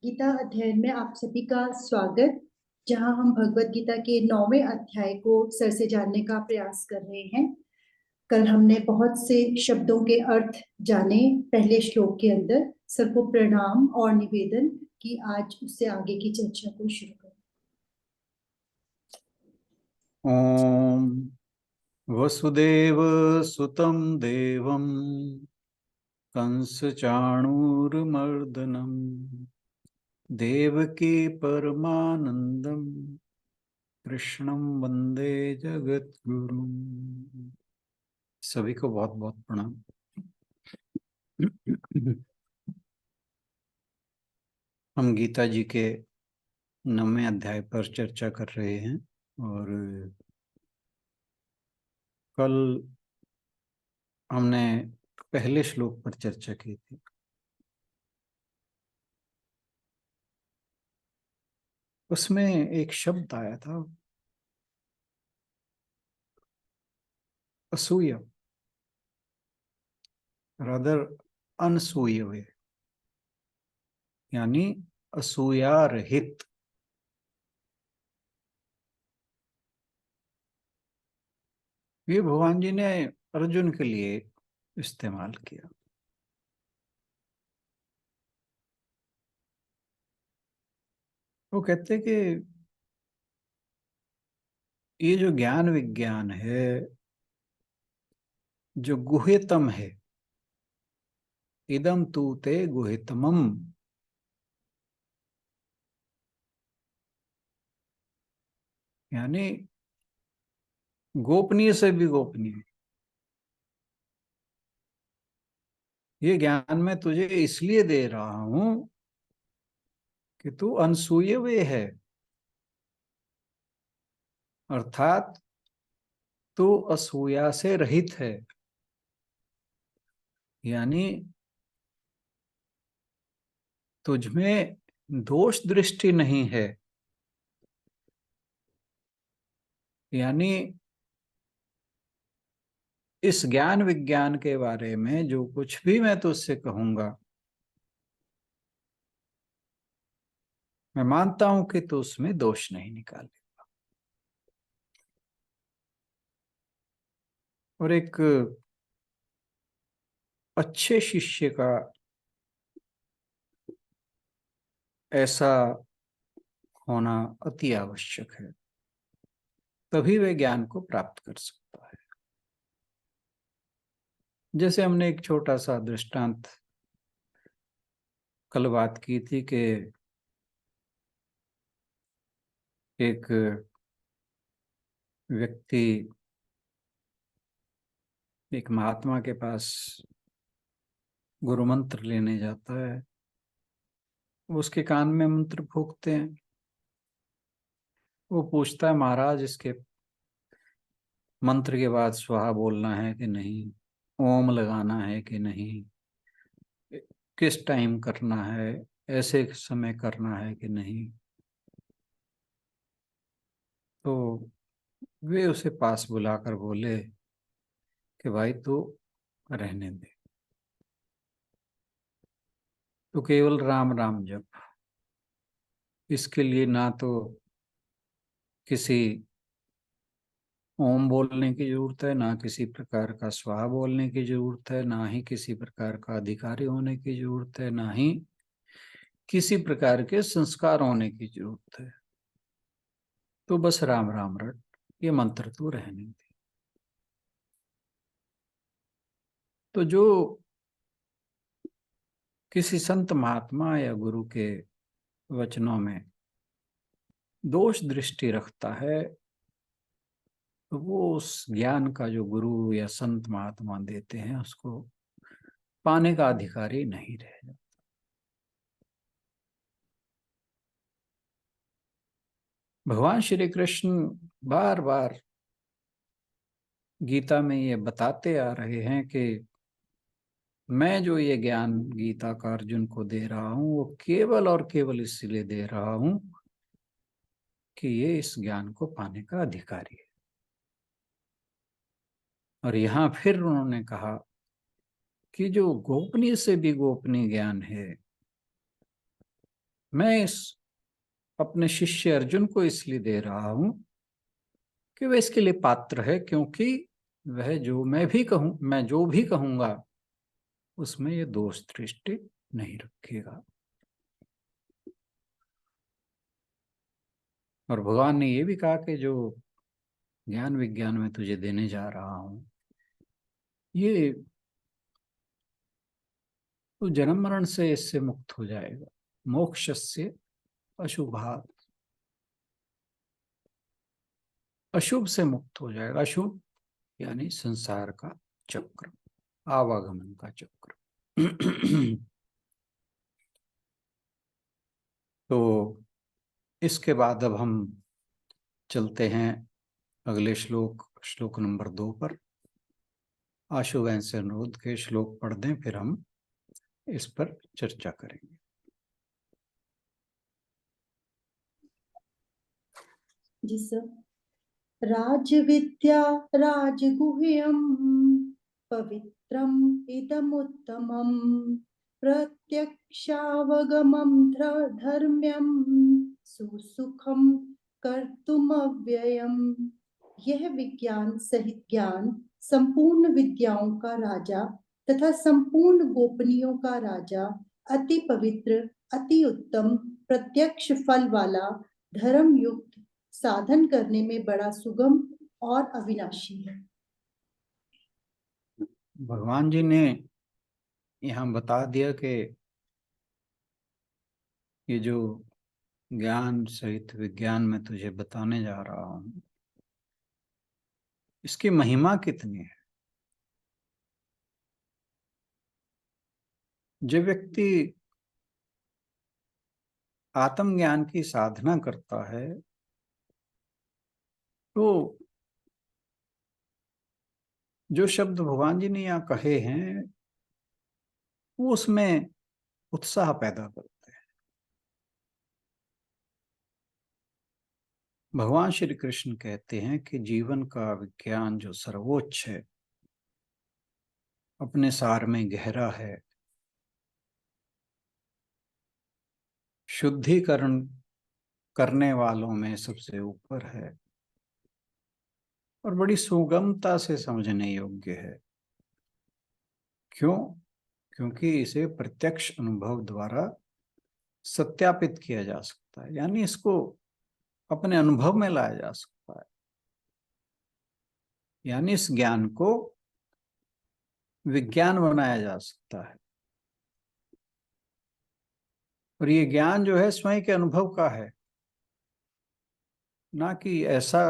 गीता अध्ययन में आप सभी का स्वागत। जहां हम भगवत गीता के 9वें अध्याय को सर से जानने का प्रयास कर रहे हैं। कल हमने बहुत से शब्दों के अर्थ जाने पहले श्लोक के अंदर। सर को प्रणाम और निवेदन कि आज उससे आगे की चर्चा को शुरू करें। ओम वसुदेव सुतं देवं कंस चाणूरमर्दनम देवकी परमानंदम कृष्णं वंदे जगद्गुरुम। सभी को बहुत बहुत प्रणाम। हम गीता जी के 9वें अध्याय पर चर्चा कर रहे हैं और कल हमने पहले श्लोक पर चर्चा की थी। उसमें एक शब्द आया था असूया, रादर अनसूयवे, यानी असूया रहित। ये भगवान जी ने अर्जुन के लिए इस्तेमाल किया। वो कहते कि ये जो ज्ञान विज्ञान है, जो गुह्यतम है, इदम तू ते गुह्यतमम, यानी गोपनीय से भी गोपनीय। ये ज्ञान मैं तुझे इसलिए दे रहा हूं कि तू अनसूयवे है, अर्थात तू असूया से रहित है, यानी तुझमें दोष दृष्टि नहीं है। यानी इस ज्ञान विज्ञान के बारे में जो कुछ भी मैं तुझसे कहूंगा, मैं मानता हूं कि तू उसमें दोष नहीं निकालेगा। और एक अच्छे शिष्य का ऐसा होना अति आवश्यक है, तभी वह ज्ञान को प्राप्त कर सकता है। जैसे हमने एक छोटा सा दृष्टांत कल बात की थी कि एक व्यक्ति एक महात्मा के पास गुरु मंत्र लेने जाता है। उसके कान में मंत्र फूंकते हैं। वो पूछता है, महाराज इसके मंत्र के बाद स्वाहा बोलना है कि नहीं, ओम लगाना है कि नहीं, किस टाइम करना है, ऐसे समय करना है कि नहीं। तो वे उसे पास बुलाकर बोले कि भाई तू रहने दे, तो केवल राम राम जप। इसके लिए ना तो किसी ओम बोलने की जरूरत है, ना किसी प्रकार का स्वाहा बोलने की जरूरत है, ना ही किसी प्रकार का अधिकारी होने की जरूरत है, ना ही किसी प्रकार के संस्कार होने की जरूरत है। तो बस राम राम रट, ये मंत्र तू रहने दे। तो जो किसी संत महात्मा या गुरु के वचनों में दोष दृष्टि रखता है, तो वो उस ज्ञान का जो गुरु या संत महात्मा देते हैं उसको पाने का अधिकारी नहीं रह जाता। भगवान श्री कृष्ण बार बार गीता में ये बताते आ रहे हैं कि मैं जो ये ज्ञान गीता का अर्जुन को दे रहा हूं, वो केवल और केवल इसलिए दे रहा हूं कि ये इस ज्ञान को पाने का अधिकारी है। और यहां फिर उन्होंने कहा कि जो गोपनीय से भी गोपनीय ज्ञान है, मैं इस अपने शिष्य अर्जुन को इसलिए दे रहा हूं कि वह इसके लिए पात्र है, क्योंकि वह मैं जो भी कहूंगा उसमें ये दोष दृष्टि नहीं रखेगा। और भगवान ने ये भी कहा कि जो ज्ञान विज्ञान में तुझे देने जा रहा हूं, ये तो जन्म मरण से इससे मुक्त हो जाएगा। मोक्षस्य अशुभात्, अशुभ से मुक्त हो जाएगा। अशुभ यानी संसार का चक्र, आवागमन का चक्र। तो इसके बाद अब हम चलते हैं अगले श्लोक, श्लोक नंबर 2 पर। आशु बहन से अनुरोध के श्लोक पढ़ दें, फिर हम इस पर चर्चा करेंगे। जी सर। राजविद्या राजगुह्यं पवित्रम् इदमुत्तमम् प्रत्यक्षावगमं धर्म्यं सुसुखं कर्तुमव्ययम्। यह विज्ञान सहित ज्ञान संपूर्ण विद्याओं का राजा तथा संपूर्ण गोपनीयों का राजा, अति पवित्र, अति उत्तम, प्रत्यक्ष फल वाला, धर्म युक्त, साधन करने में बड़ा सुगम और अविनाशी है। भगवान जी ने यहाँ बता दिया कि ये जो ज्ञान सहित विज्ञान में तुझे बताने जा रहा हूं, इसकी महिमा कितनी है। जो व्यक्ति आत्मज्ञान की साधना करता है तो जो शब्द भगवान जी ने यहाँ कहे हैं वो उसमें उत्साह पैदा करते हैं। भगवान श्री कृष्ण कहते हैं कि जीवन का विज्ञान जो सर्वोच्च है, अपने सार में गहरा है, शुद्धिकरण करने वालों में सबसे ऊपर है और बड़ी सुगमता से समझने योग्य है। क्यों? क्योंकि इसे प्रत्यक्ष अनुभव द्वारा सत्यापित किया जा सकता है, यानी इसको अपने अनुभव में लाया जा सकता है। यानी इस ज्ञान को विज्ञान बनाया जा सकता है। और ये ज्ञान जो है स्वयं के अनुभव का है, ना कि ऐसा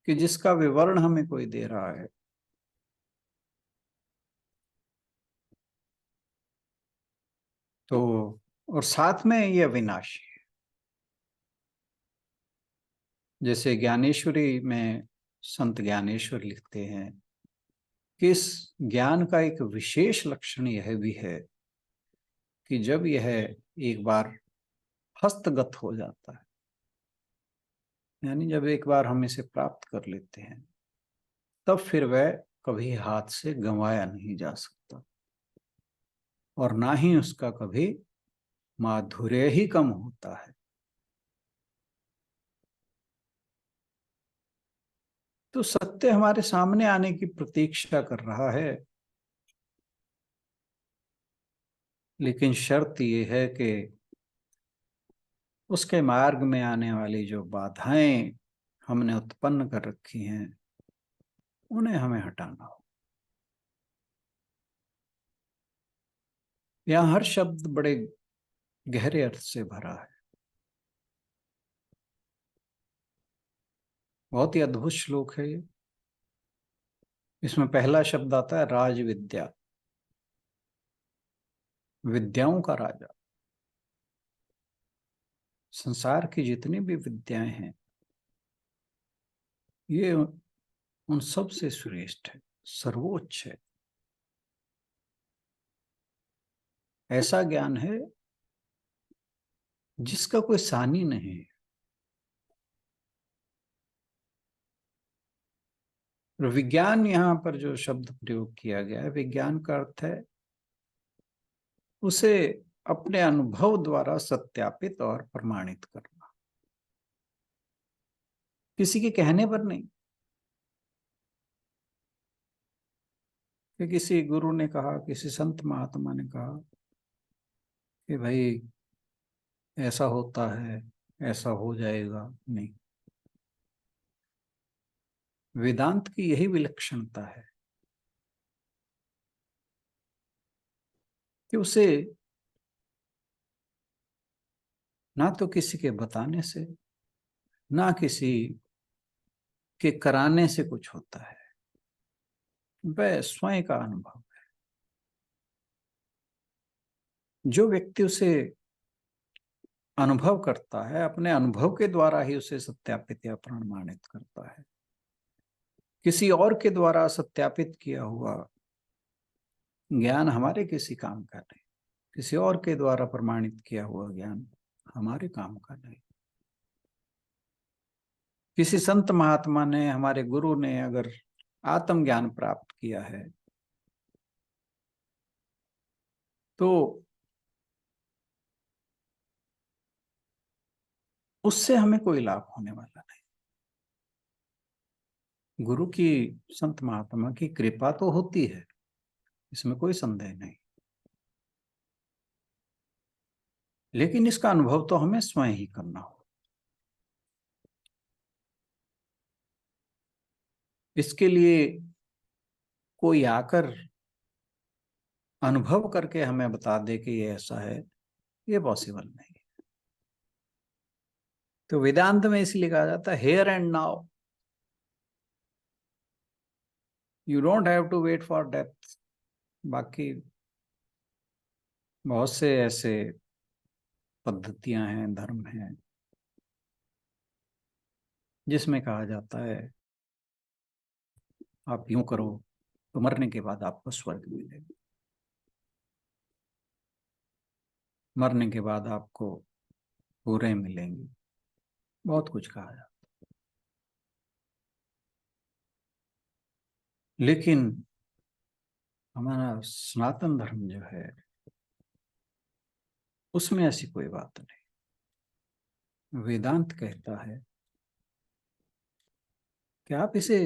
कि जिसका विवरण हमें कोई दे रहा है। तो और साथ में ये अविनाशी है। जैसे ज्ञानेश्वरी में संत ज्ञानेश्वर लिखते हैं कि इस ज्ञान का एक विशेष लक्षण यह भी है कि जब यह एक बार हस्तगत हो जाता है, यानी जब एक बार हम इसे प्राप्त कर लेते हैं, तब फिर वह कभी हाथ से गंवाया नहीं जा सकता और ना ही उसका कभी माधुर्य ही कम होता है। तो सत्य हमारे सामने आने की प्रतीक्षा कर रहा है, लेकिन शर्त यह है कि उसके मार्ग में आने वाली जो बाधाएं हमने उत्पन्न कर रखी हैं उन्हें हमें हटाना हो। यहां हर शब्द बड़े गहरे अर्थ से भरा है। बहुत ही अद्भुत श्लोक है ये। इसमें पहला शब्द आता है राज विद्या, विद्याओं का राजा। संसार की जितनी भी विद्याएं हैं ये उन सब से श्रेष्ठ है, सर्वोच्च है। ऐसा ज्ञान है जिसका कोई सानी नहीं है। और विज्ञान यहाँ पर जो शब्द प्रयोग किया गया है, विज्ञान का अर्थ है उसे अपने अनुभव द्वारा सत्यापित और प्रमाणित करना, किसी के कहने पर नहीं। कि किसी गुरु ने कहा, किसी संत महात्मा ने कहा कि भाई ऐसा होता है, ऐसा हो जाएगा, नहीं। वेदांत की यही विलक्षणता है कि उसे ना तो किसी के बताने से, ना किसी के कराने से कुछ होता है, वह स्वयं का अनुभव है। जो व्यक्ति उसे अनुभव करता है, अपने अनुभव के द्वारा ही उसे सत्यापित या प्रमाणित करता है। किसी और के द्वारा सत्यापित किया हुआ ज्ञान हमारे किसी काम का नहीं, किसी और के द्वारा प्रमाणित किया हुआ ज्ञान हमारे काम का नहीं। किसी संत महात्मा ने, हमारे गुरु ने अगर आत्मज्ञान प्राप्त किया है तो उससे हमें कोई लाभ होने वाला नहीं। गुरु की, संत महात्मा की कृपा तो होती है, इसमें कोई संदेह नहीं, लेकिन इसका अनुभव तो हमें स्वयं ही करना हो। इसके लिए कोई आकर अनुभव करके हमें बता दे कि ये ऐसा है, ये पॉसिबल नहीं। तो वेदांत में इसलिए कहा जाता है here and now, you don't have to wait for death. बाकी बहुत से ऐसे पद्धतियां हैं, धर्म हैं, जिसमें कहा जाता है आप यूं करो तो मरने के बाद आपको स्वर्ग मिलेगा, मरने के बाद आपको पूरे मिलेंगे, बहुत कुछ कहा जाता है। लेकिन हमारा सनातन धर्म जो है उसमें ऐसी कोई बात नहीं। वेदांत कहता है कि आप इसे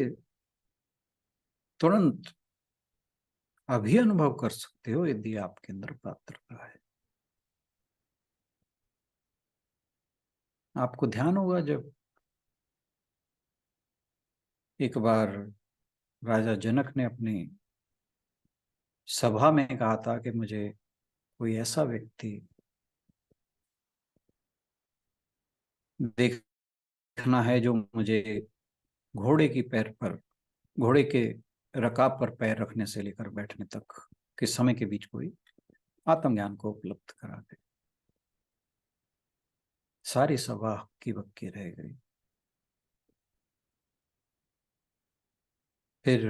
तुरंत अभी अनुभव कर सकते हो यदि आपके अंदर पात्रता है। आपको ध्यान होगा जब एक बार राजा जनक ने अपनी सभा में कहा था कि मुझे कोई ऐसा व्यक्ति देखना है जो मुझे घोड़े की पैर पर, घोड़े के रकाब पर पैर रखने से लेकर बैठने तक के समय के बीच कोई आत्मज्ञान को उपलब्ध करा दे। सारी सभा की बक्की रह गई। फिर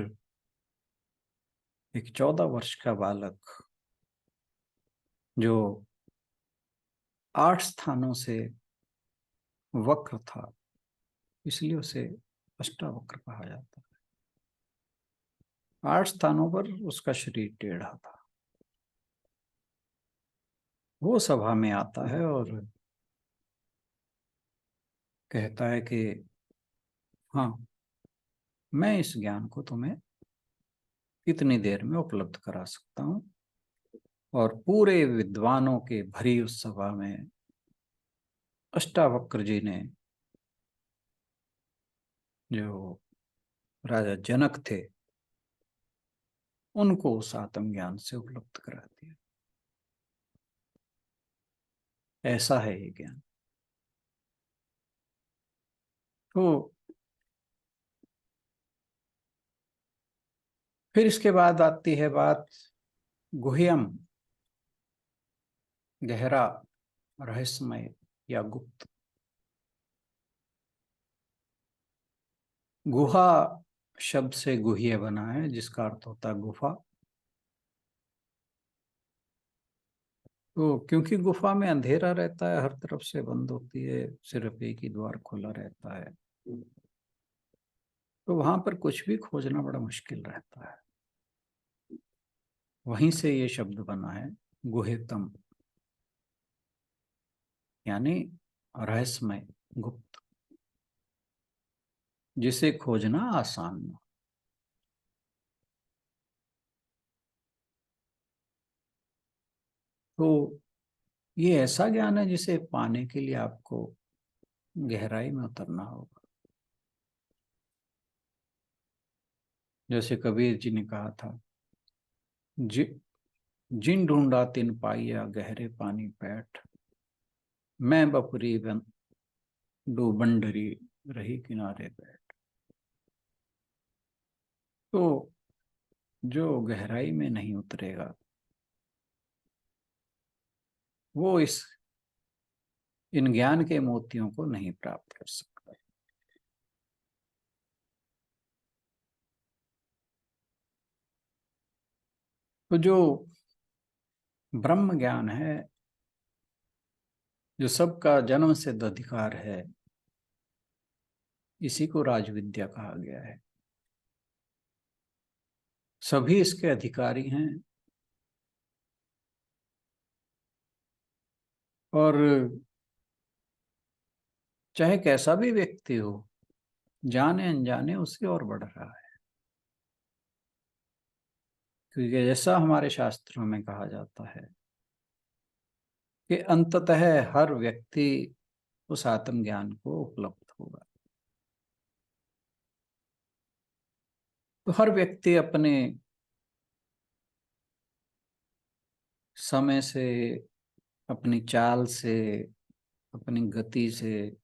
एक 14 वर्ष का बालक जो 8 स्थानों से वक्र था, इसलिए उसे अष्टावक्र कहा जाता है। 8 स्थानों पर उसका शरीर टेढ़ा था। वो सभा में आता है और कहता है कि हाँ, मैं इस ज्ञान को तुम्हें कितनी देर में उपलब्ध करा सकता हूं। और पूरे विद्वानों के भरी उस सभा में अष्टावक्र जी ने, जो राजा जनक थे, उनको उस आत्मज्ञान से उपलब्ध करा दिया। ऐसा है ये ज्ञान। तो फिर इसके बाद आती है बात गुह्यम, गहरा, रहस्यमय या गुप्त। गुहा शब्द से गुह्य बना है, जिसका अर्थ होता है गुफा। तो क्योंकि गुफा में अंधेरा रहता है, हर तरफ से बंद होती है, सिर्फ एक ही द्वार खुला रहता है, तो वहां पर कुछ भी खोजना बड़ा मुश्किल रहता है। वहीं से ये शब्द बना है गुह्यतम। यानी रहस्यमय, गुप्त, जिसे खोजना आसान न। तो ये ऐसा ज्ञान है जिसे पाने के लिए आपको गहराई में उतरना होगा। जैसे कबीर जी ने कहा था, जिन ढूंढा तिन पाइया, गहरे पानी बैठ, मैं बपरी डूबन डरी, रही किनारे बैठ। तो जो गहराई में नहीं उतरेगा वो इन ज्ञान के मोतियों को नहीं प्राप्त कर सकता। तो जो ब्रह्म ज्ञान है, जो सबका जन्म सिद्ध अधिकार है, इसी को राजविद्या कहा गया है। सभी इसके अधिकारी हैं और चाहे कैसा भी व्यक्ति हो, जाने अनजाने उससे और बढ़ रहा है। क्योंकि जैसा हमारे शास्त्रों में कहा जाता है कि अंततः हर व्यक्ति उस आत्मज्ञान को उपलब्ध होगा। तो हर व्यक्ति अपने समय से, अपनी चाल से, अपनी गति से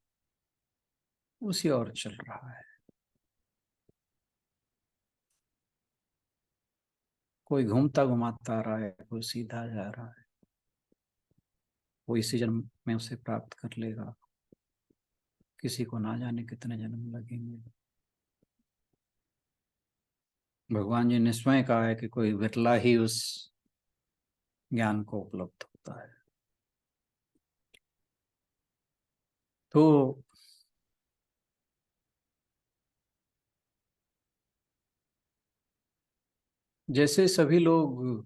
उसी ओर चल रहा है। कोई घूमता घुमाता आ रहा है, कोई सीधा जा रहा है, कोई इसी जन्म में उसे प्राप्त कर लेगा, किसी को ना जाने कितने जन्म लगेंगे। भगवान जी ने स्वयं कहा है कि कोई विरला ही उस ज्ञान को उपलब्ध होता है। तो जैसे सभी लोग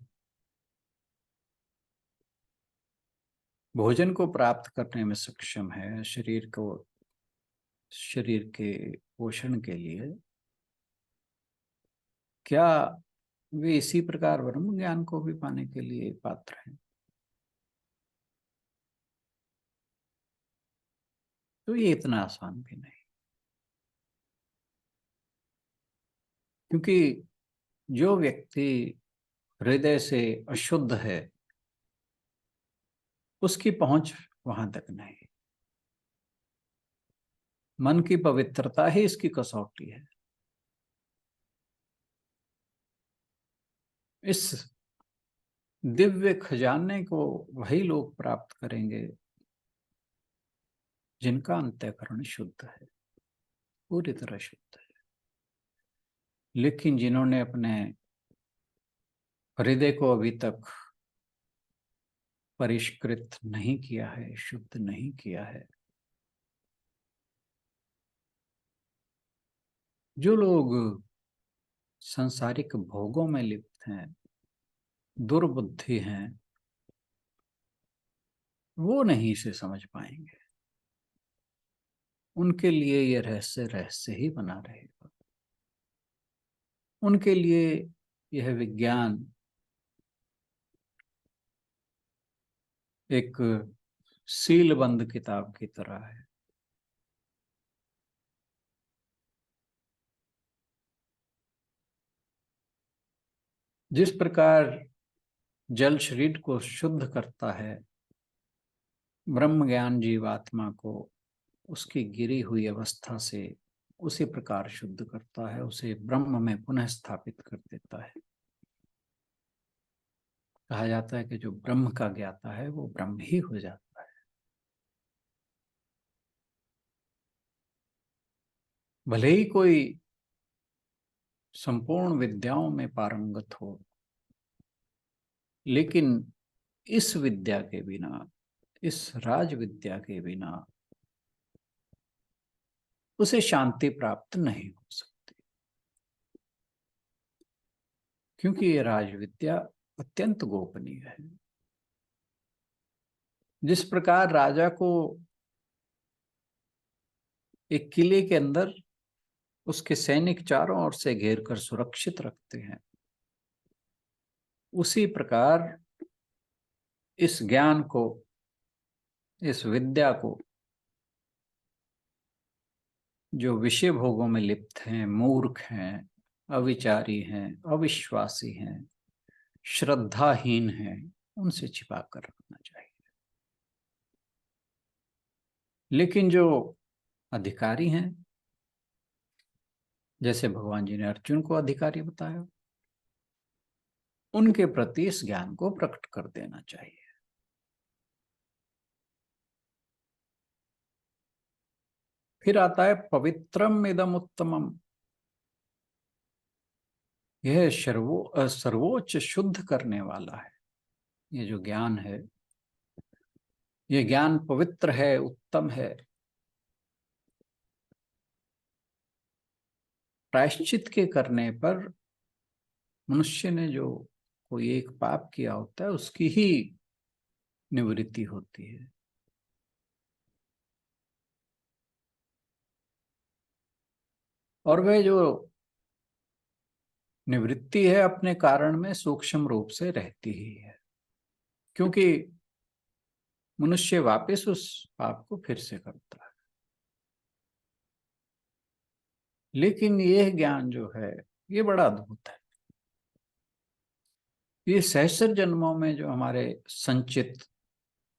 भोजन को प्राप्त करने में सक्षम है, शरीर के पोषण के लिए, क्या वे इसी प्रकार ब्रह्म ज्ञान को भी पाने के लिए पात्र हैं? तो ये इतना आसान भी नहीं, क्योंकि जो व्यक्ति हृदय से अशुद्ध है उसकी पहुंच वहां तक नहीं। मन की पवित्रता ही इसकी कसौटी है। इस दिव्य खजाने को वही लोग प्राप्त करेंगे जिनका अंतःकरण शुद्ध है, पूरी तरह शुद्ध है। लेकिन जिन्होंने अपने हृदय को अभी तक परिष्कृत नहीं किया है, शुद्ध नहीं किया है, जो लोग सांसारिक भोगों में लिप्त हैं, दुर्बुद्धि हैं, वो नहीं इसे समझ पाएंगे। उनके लिए ये रहस्य रहस्य ही बना रहेगा। उनके लिए यह विज्ञान एक सीलबंद किताब की तरह है। जिस प्रकार जल शरीर को शुद्ध करता है, ब्रह्म ज्ञान जीवात्मा को उसकी गिरी हुई अवस्था से उसी प्रकार शुद्ध करता है, उसे ब्रह्म में पुनः स्थापित कर देता है। कहा जाता है कि जो ब्रह्म का ज्ञाता है वो ब्रह्म ही हो जाता है। भले ही कोई संपूर्ण विद्याओं में पारंगत हो, लेकिन इस विद्या के बिना, इस राज विद्या के बिना उसे शांति प्राप्त नहीं हो सकती। क्योंकि ये राज विद्या अत्यंत गोपनीय है। जिस प्रकार राजा को एक किले के अंदर उसके सैनिक चारों ओर से घेर कर सुरक्षित रखते हैं, उसी प्रकार इस ज्ञान को, इस विद्या को जो विषय भोगों में लिप्त हैं, मूर्ख हैं, अविचारी हैं, अविश्वासी हैं, श्रद्धाहीन हैं, उनसे छिपा कर रखना चाहिए। लेकिन जो अधिकारी हैं, जैसे भगवान जी ने अर्जुन को अधिकारी बताया, उनके प्रति इस ज्ञान को प्रकट कर देना चाहिए। फिर आता है पवित्रम इदम उत्तमम। यह सर्वोच्च शुद्ध करने वाला है। ये जो ज्ञान है, ये ज्ञान पवित्र है, उत्तम है। प्रायश्चित के करने पर मनुष्य ने जो कोई एक पाप किया होता है, उसकी ही निवृत्ति होती है। और वह जो निवृत्ति है अपने कारण में सूक्ष्म रूप से रहती ही है, क्योंकि मनुष्य वापस उस पाप को फिर से करता है। लेकिन यह ज्ञान जो है, ये बड़ा अद्भुत है। ये सहस्र जन्मों में जो हमारे संचित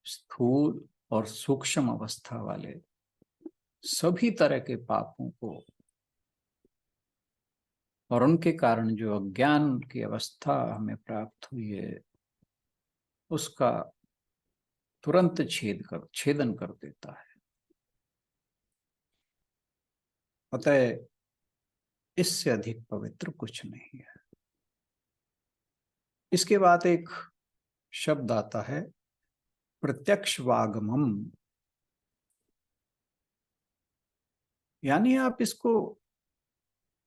स्थूल और सूक्ष्म अवस्था वाले सभी तरह के पापों को और उनके कारण जो अज्ञान की अवस्था हमें प्राप्त हुई है, उसका तुरंत छेदन कर देता है। अतः इससे अधिक पवित्र कुछ नहीं है। इसके बाद एक शब्द आता है प्रत्यक्ष वागमम, यानी आप इसको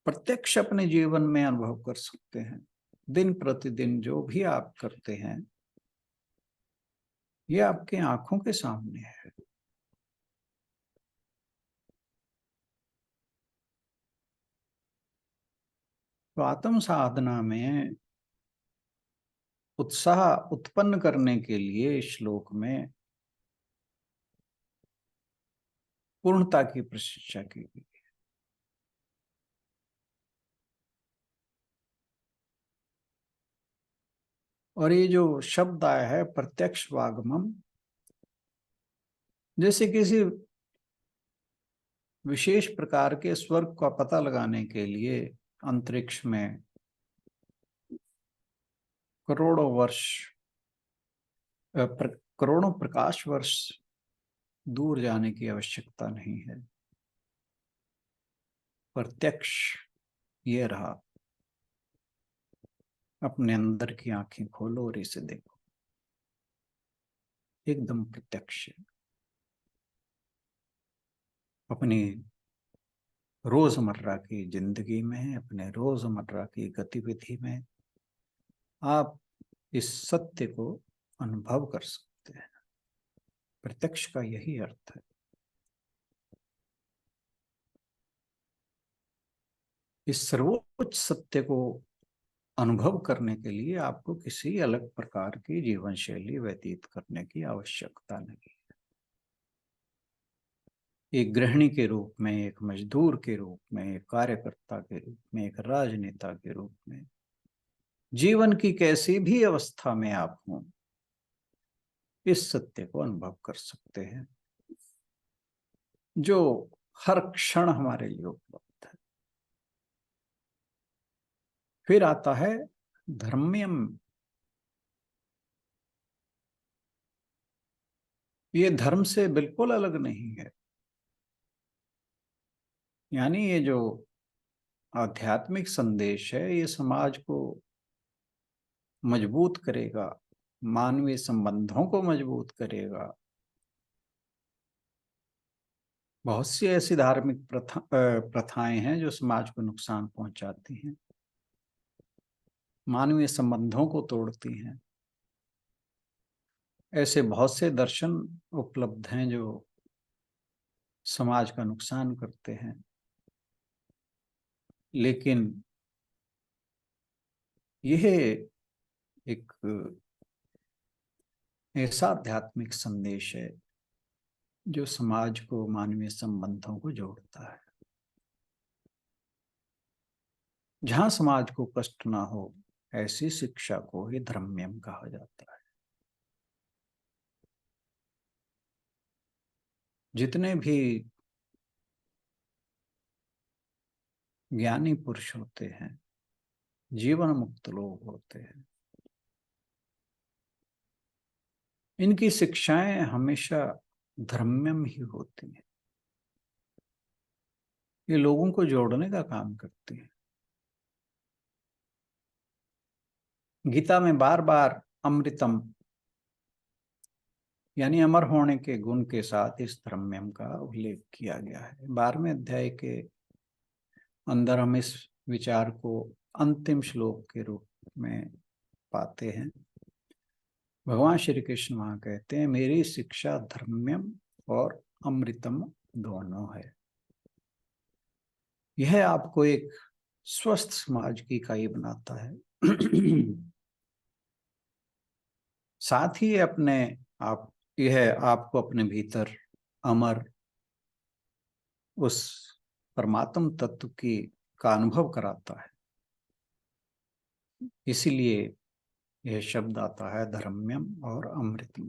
प्रत्यक्ष अपने जीवन में अनुभव कर सकते हैं। दिन प्रतिदिन जो भी आप करते हैं, ये आपके आंखों के सामने है। तो आत्म साधना में उत्साह उत्पन्न करने के लिए श्लोक में पूर्णता की प्रशंसा की गई। और ये जो शब्द आया है प्रत्यक्ष वागमम, जैसे किसी विशेष प्रकार के स्वर्ग का पता लगाने के लिए अंतरिक्ष में करोड़ों वर्ष करोड़ों प्रकाश वर्ष दूर जाने की आवश्यकता नहीं है। प्रत्यक्ष ये रहा, अपने अंदर की आंखें खोलो और इसे देखो, एकदम प्रत्यक्ष। अपनी रोजमर्रा की जिंदगी में, अपने रोजमर्रा की गतिविधि में आप इस सत्य को अनुभव कर सकते हैं। प्रत्यक्ष का यही अर्थ है। इस सर्वोच्च सत्य को अनुभव करने के लिए आपको किसी अलग प्रकार की जीवन शैली व्यतीत करने की आवश्यकता नहीं। एक गृहिणी के रूप में, एक मजदूर के रूप में, एक कार्यकर्ता के रूप में, एक राजनेता के रूप में, जीवन की कैसी भी अवस्था में आप हों, इस सत्य को अनुभव कर सकते हैं जो हर क्षण हमारे लिए उपलब्ध है। फिर आता है धर्म्यम। ये धर्म से बिल्कुल अलग नहीं है। यानी ये जो आध्यात्मिक संदेश है, ये समाज को मजबूत करेगा, मानवीय संबंधों को मजबूत करेगा। बहुत सी ऐसी धार्मिक प्रथाएं हैं जो समाज को नुकसान पहुंचाती हैं, मानवीय संबंधों को तोड़ती हैं। ऐसे बहुत से दर्शन उपलब्ध हैं जो समाज का नुकसान करते हैं, लेकिन यह एक ऐसा आध्यात्मिक संदेश है जो समाज को, मानवीय संबंधों को जोड़ता है। जहां समाज को कष्ट ना हो, ऐसी शिक्षा को ही धर्म्यम कहा जाता है। जितने भी ज्ञानी पुरुष होते हैं, जीवन मुक्त लोग होते हैं, इनकी शिक्षाएं हमेशा धर्म्यम ही होती हैं। ये लोगों को जोड़ने का काम करती है। गीता में बार बार अमृतम यानी अमर होने के गुण के साथ इस धर्म्यम का उल्लेख किया गया है। 12वें अध्याय के अंदर हम इस विचार को अंतिम श्लोक के रूप में पाते हैं। भगवान श्री कृष्ण वहां कहते हैं, मेरी शिक्षा धर्म्यम और अमृतम दोनों है। यह आपको एक स्वस्थ समाज की इकाई बनाता है। साथ ही यह आपको अपने भीतर अमर उस परमात्म तत्व का अनुभव कराता है। इसीलिए यह शब्द आता है धर्म्यम और अमृतम।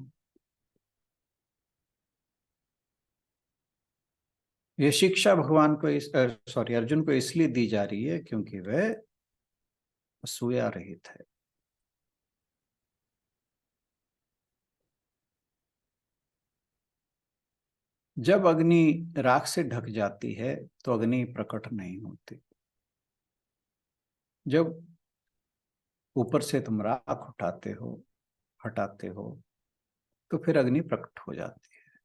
यह शिक्षा भगवान को अर्जुन को इसलिए दी जा रही है क्योंकि वह असूया रहित है। जब अग्नि राख से ढक जाती है तो अग्नि प्रकट नहीं होती। जब ऊपर से तुम राख हटाते हो तो फिर अग्नि प्रकट हो जाती है।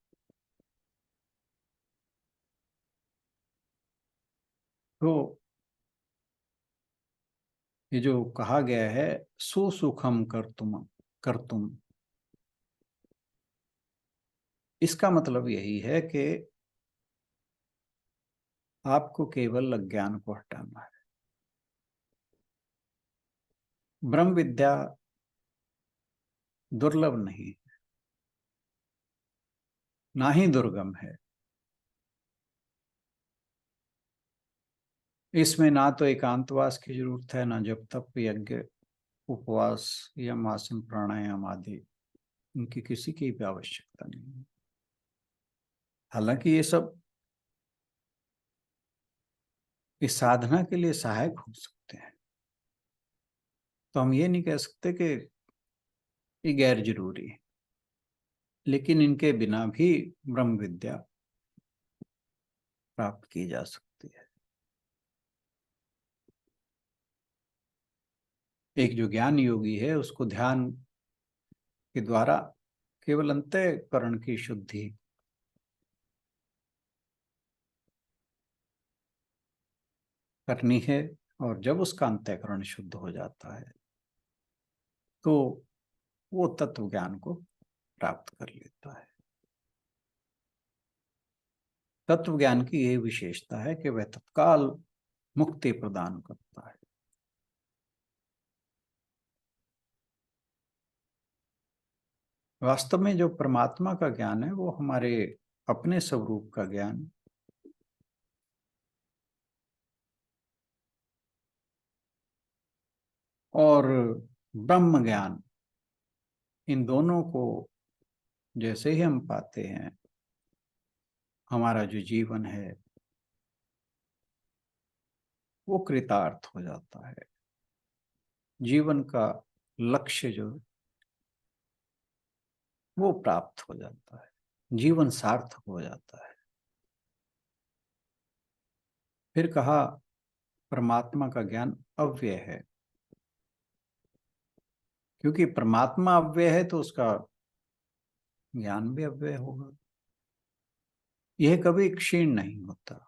तो ये जो कहा गया है सुसुखम कर तुम, इसका मतलब यही है कि आपको केवल अज्ञान को हटाना है। ब्रह्म विद्या दुर्लभ नहीं, ना ही दुर्गम है। इसमें ना तो एकांतवास की जरूरत है, ना जब तप, यज्ञ, उपवास या आसन प्राणायाम आदि इनकी किसी की भी आवश्यकता नहीं है। हालांकि ये सब इस साधना के लिए सहायक हो सकते हैं, तो हम ये नहीं कह सकते कि ये गैर जरूरी है, लेकिन इनके बिना भी ब्रह्म विद्या प्राप्त की जा सकती है। एक जो ज्ञान योगी है उसको ध्यान के द्वारा केवल अंतःकरण की शुद्धि करनी है, और जब उसका अंतःकरण शुद्ध हो जाता है तो वो तत्व ज्ञान को प्राप्त कर लेता है। तत्व ज्ञान की यह विशेषता है कि वह तत्काल मुक्ति प्रदान करता है। वास्तव में जो परमात्मा का ज्ञान है वो हमारे अपने स्वरूप का ज्ञान और ब्रह्म ज्ञान, इन दोनों को जैसे ही हम पाते हैं, हमारा जो जीवन है वो कृतार्थ हो जाता है। जीवन का लक्ष्य जो वो प्राप्त हो जाता है, जीवन सार्थक हो जाता है। फिर कहा परमात्मा का ज्ञान अव्यय है, क्योंकि परमात्मा अव्यय है तो उसका ज्ञान भी अव्यय होगा। यह कभी क्षीण नहीं होता।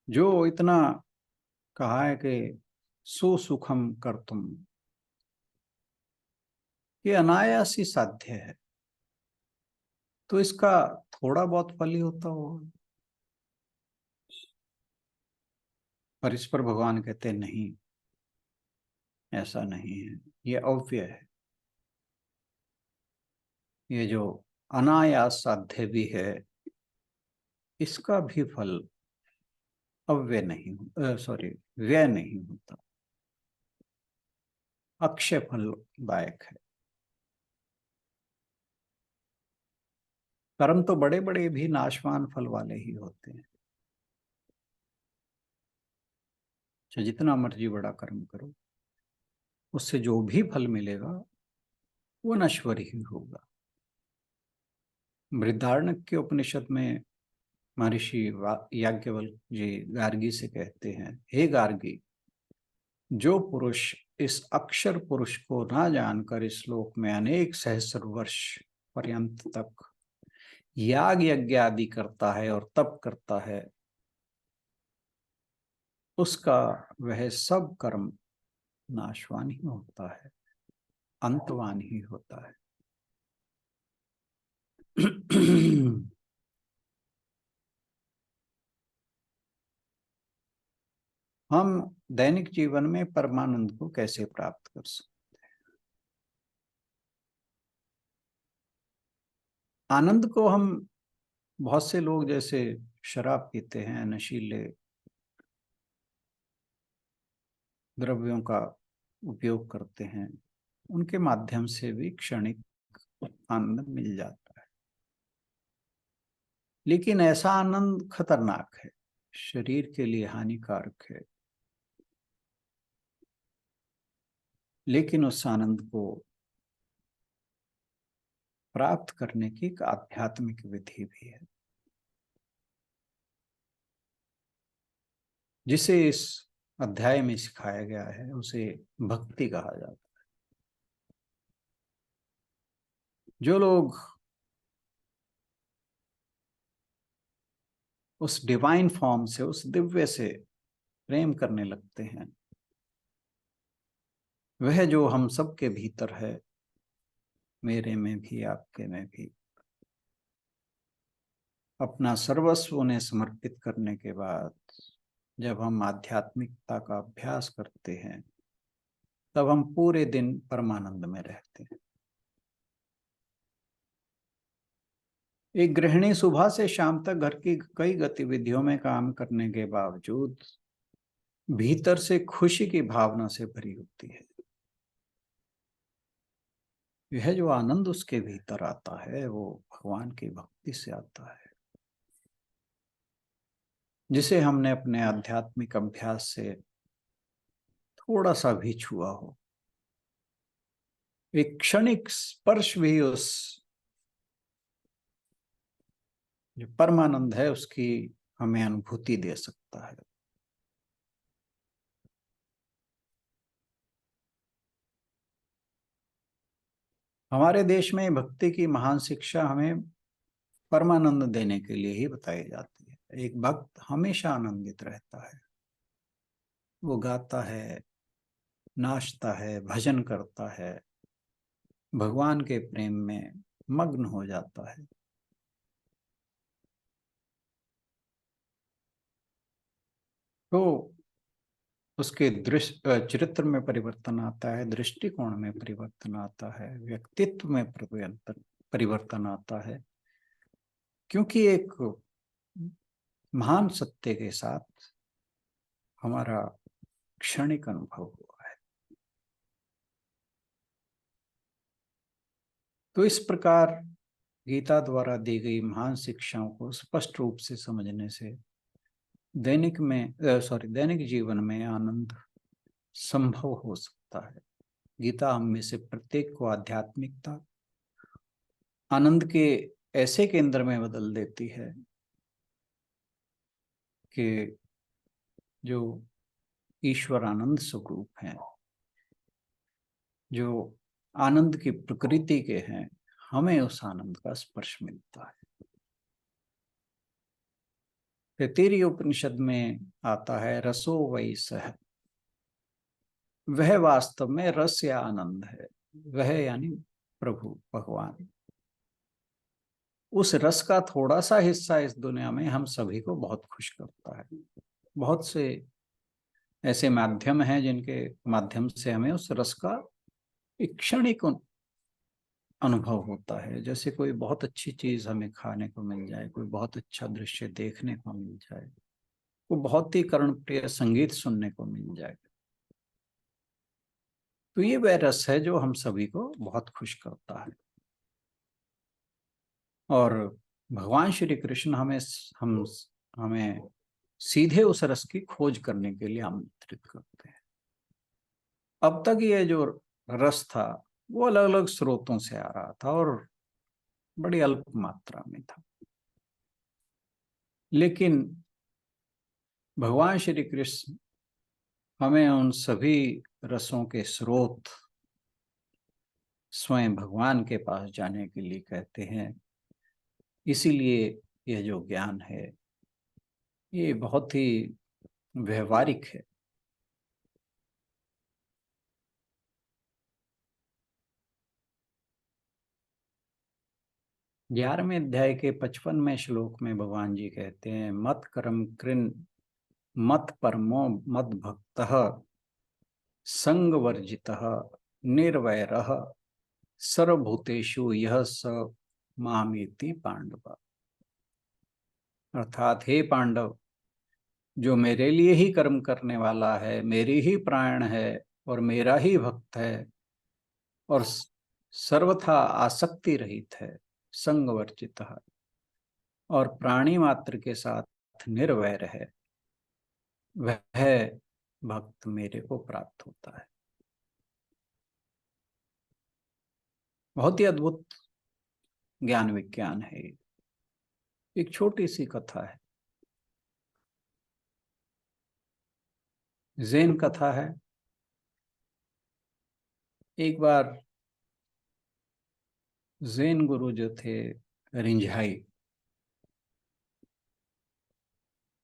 जो इतना कहा है कि सुसुखम कर्तुम, ये अनायास ही साध्य है, तो इसका थोड़ा बहुत फल ही होता होगा। पर इस पर भगवान कहते हैं नहीं, ऐसा नहीं है, ये अव्यय है। ये जो अनायास साध्य भी है, इसका भी फल अव्यय नहीं, सॉरी, व्यय नहीं होता, अक्षय फलदायक है। कर्म तो बड़े बड़े भी नाशवान फल वाले ही होते हैं। चाहे जितना मर्जी बड़ा कर्म करो, उससे जो भी फल मिलेगा वो नश्वर ही होगा। बृहदारण्यक के उपनिषद में महर्षि याज्ञवल्क्य जी गार्गी से कहते हैं, हे गार्गी, जो पुरुष इस अक्षर पुरुष को ना जानकर इस लोक में अनेक सहस्र वर्ष पर्यंत तक याग यज्ञ आदि करता है और तप करता है, उसका वह सब कर्म नाशवान ही होता है, अंतवान ही होता है। हम दैनिक जीवन में परमानंद को कैसे प्राप्त कर सकते? आनंद को हम, बहुत से लोग जैसे शराब पीते हैं, नशीले द्रव्यों का उपयोग करते हैं, उनके माध्यम से भी क्षणिक आनंद मिल जाता है। लेकिन ऐसा आनंद खतरनाक है, शरीर के लिए हानिकारक है। लेकिन उस आनंद को प्राप्त करने की एक आध्यात्मिक विधि भी है, जिसे इस अध्याय में सिखाया गया है, उसे भक्ति कहा जाता है। जो लोग उस डिवाइन फॉर्म से, उस दिव्य से प्रेम करने लगते हैं, वह जो हम सबके भीतर है, मेरे में भी आपके में भी, अपना सर्वस्व उन्हें समर्पित करने के बाद जब हम आध्यात्मिकता का अभ्यास करते हैं, तब हम पूरे दिन परमानंद में रहते हैं। एक गृहिणी सुबह से शाम तक घर की कई गतिविधियों में काम करने के बावजूद भीतर से खुशी की भावना से भरी होती है। यह जो आनंद उसके भीतर आता है, वो भगवान की भक्ति से आता है, जिसे हमने अपने आध्यात्मिक अभ्यास से थोड़ा सा भी छुआ हो। एक क्षणिक स्पर्श भी उस जो परमानंद है उसकी हमें अनुभूति दे सकता है। हमारे देश में भक्ति की महान शिक्षा हमें परमानंद देने के लिए ही बताई जाती है। एक भक्त हमेशा आनंदित रहता है, वो गाता है, नाचता है, भजन करता है, भगवान के प्रेम में मग्न हो जाता है। तो उसके दृश्य चरित्र में परिवर्तन आता है, दृष्टिकोण में परिवर्तन आता है, व्यक्तित्व में परिवर्तन आता है, क्योंकि एक महान सत्य के साथ हमारा क्षणिक अनुभव हुआ है। तो इस प्रकार गीता द्वारा दी गई महान शिक्षाओं को स्पष्ट रूप से समझने से दैनिक जीवन में आनंद संभव हो सकता है। गीता हम में से प्रत्येक को आध्यात्मिकता, आनंद के ऐसे केंद्र में बदल देती है कि जो ईश्वर आनंद स्वरूप हैं, जो आनंद की प्रकृति के हैं, हमें उस आनंद का स्पर्श मिलता है। तैत्तिरीय उपनिषद में आता है रसो वै सह, वह वास्तव में रस या आनंद है। वह यानी प्रभु भगवान। उस रस का थोड़ा सा हिस्सा इस दुनिया में हम सभी को बहुत खुश करता है। बहुत से ऐसे माध्यम हैं जिनके माध्यम से हमें उस रस का एक क्षणिक अनुभव होता है। जैसे कोई बहुत अच्छी चीज हमें खाने को मिल जाए, कोई बहुत अच्छा दृश्य देखने को मिल जाए, कोई बहुत ही कर्णप्रिय संगीत सुनने को मिल जाए, तो ये वह रस है जो हम सभी को बहुत खुश करता है। और भगवान श्री कृष्ण हमें सीधे उस रस की खोज करने के लिए आमंत्रित करते हैं। अब तक ये जो रस था वो अलग अलग स्रोतों से आ रहा था और बड़ी अल्प मात्रा में था, लेकिन भगवान श्री कृष्ण हमें उन सभी रसों के स्रोत स्वयं भगवान के पास जाने के लिए कहते हैं। इसीलिए यह जो ज्ञान है ये बहुत ही व्यवहारिक है। ग्यारहवें अध्याय के 55वें श्लोक में भगवान जी कहते हैं, मत कर्म कृन मत परमो मद भक्तः संग वर्जितः निर्वैरः सर्वभूतेषु यह स मामेति पांडव। अर्थात हे पांडव, जो मेरे लिए ही कर्म करने वाला है, मेरी ही प्राण है और मेरा ही भक्त है और सर्वथा आसक्ति रहित है, संग वर्जित है और प्राणी मात्र के साथ निर्वैर है, वह भक्त मेरे को प्राप्त होता है। बहुत ही अद्भुत ज्ञान विज्ञान है। एक छोटी सी कथा है, जैन कथा है। एक बार जैन गुरु जो थे रिंझाई,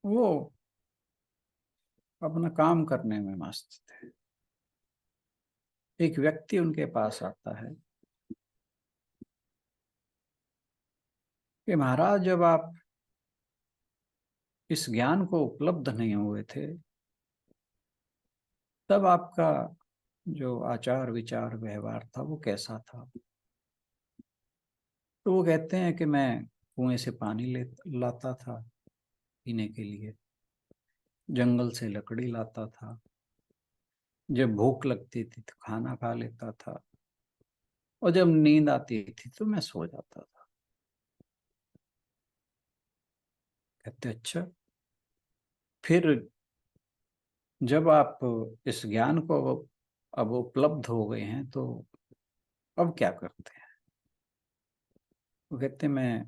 वो अपना काम करने में मस्त थे। एक व्यक्ति उनके पास आता है कि महाराज, जब आप इस ज्ञान को उपलब्ध नहीं हुए थे तब आपका जो आचार विचार व्यवहार था वो कैसा था? तो वो कहते हैं कि मैं कुएं से पानी लाता था पीने के लिए, जंगल से लकड़ी लाता था, जब भूख लगती थी तो खाना खा लेता था और जब नींद आती थी तो मैं सो जाता था। कहते अच्छा, फिर जब आप इस ज्ञान को अब उपलब्ध हो गए हैं तो अब क्या करते हैं? वो कहते मैं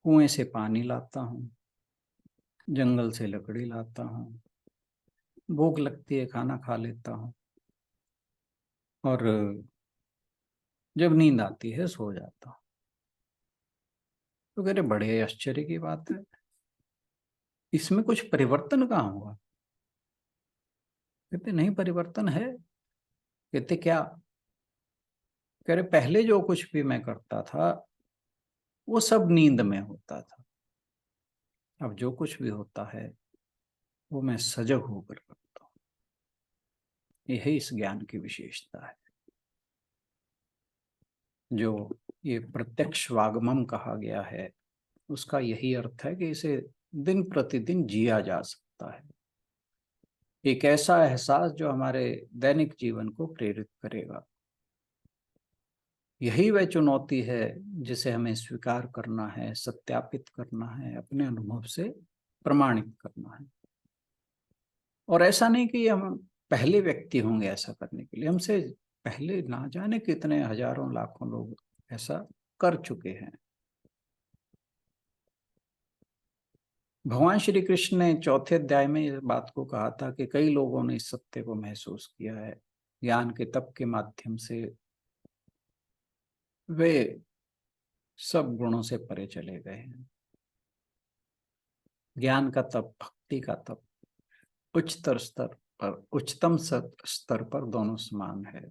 कुएं से पानी लाता हूँ, जंगल से लकड़ी लाता हूँ, भूख लगती है खाना खा लेता हूँ और जब नींद आती है सो जाता हूँ। तो कह रहे बड़े आश्चर्य की बात है, इसमें कुछ परिवर्तन कहाँ हुआ? कहते नहीं, परिवर्तन है। कहते क्या? कह रहे पहले जो कुछ भी मैं करता था वो सब नींद में होता था, अब जो कुछ भी होता है वो मैं सजग होकर करता हूँ। यही इस ज्ञान की विशेषता है। जो ये प्रत्यक्ष वागमम कहा गया है उसका यही अर्थ है कि इसे दिन प्रतिदिन जिया जा सकता है। एक ऐसा एहसास जो हमारे दैनिक जीवन को प्रेरित करेगा। यही वह चुनौती है जिसे हमें स्वीकार करना है, सत्यापित करना है, अपने अनुभव से प्रमाणित करना है। और ऐसा नहीं कि हम पहले व्यक्ति होंगे ऐसा करने के लिए, हमसे पहले ना जाने कितने हजारों लाखों लोग ऐसा कर चुके हैं। भगवान श्री कृष्ण ने चौथे अध्याय में इस बात को कहा था कि कई लोगों ने इस सत्य को महसूस किया है। ज्ञान के तप के माध्यम से वे सब गुणों से परे चले गए हैं। ज्ञान का तप, भक्ति का तप उच्चतर स्तर पर, उच्चतम स्तर पर दोनों समान है।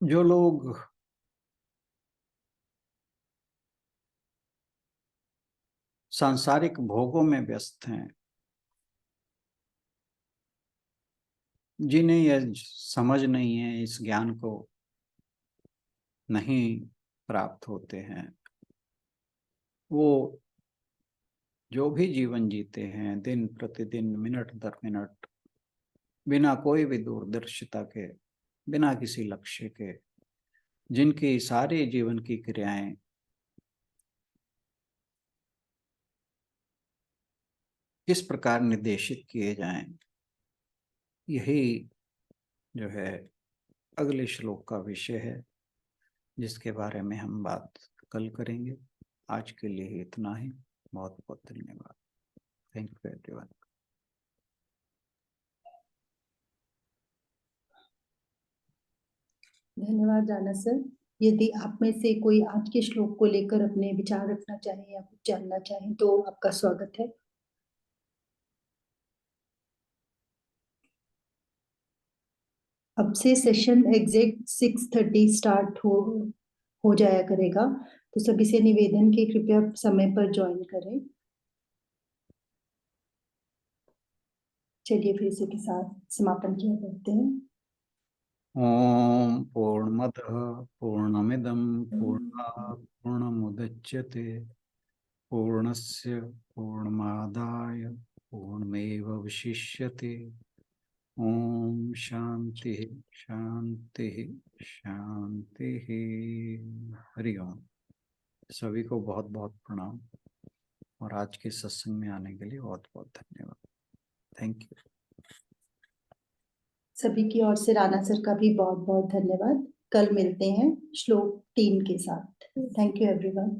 जो लोग सांसारिक भोगों में व्यस्त हैं, जिन्हें यह समझ नहीं है, इस ज्ञान को नहीं प्राप्त होते हैं, वो जो भी जीवन जीते हैं दिन प्रतिदिन, मिनट दर मिनट, बिना कोई भी दूरदर्शिता के, बिना किसी लक्ष्य के, जिनकी सारी जीवन की क्रियाएं किस प्रकार निर्देशित किए जाएं, यही जो है अगले श्लोक का विषय है, जिसके बारे में हम बात कल करेंगे। आज के लिए इतना ही। बहुत बहुत धन्यवाद। Thank you everyone. धन्यवाद राणा सर। यदि आप में से कोई आज के श्लोक को लेकर अपने विचार रखना चाहे या कुछ जानना चाहे तो आपका स्वागत है। अब से सेशन एग्जैक्ट 6:30 स्टार्ट हो जाया करेगा, तो सभी से निवेदन कि कृपया समय पर ज्वाइन करें। चलिए फिर इसी के साथ समापन किया करते हैं। ओम पूर्णमदः पूर्णमिदं पूर्णात् पूर्णमुदच्यते पूर्णस्य पूर्णमादाय पूर्णमेवावशिष्यते। ओम शांति शांति शांति। हरि ओम। सभी को बहुत बहुत प्रणाम और आज के सत्संग में आने के लिए बहुत बहुत धन्यवाद। Thank you. सभी की ओर से राणा सर का भी बहुत बहुत धन्यवाद। कल मिलते हैं श्लोक 3 के साथ। Thank you everyone.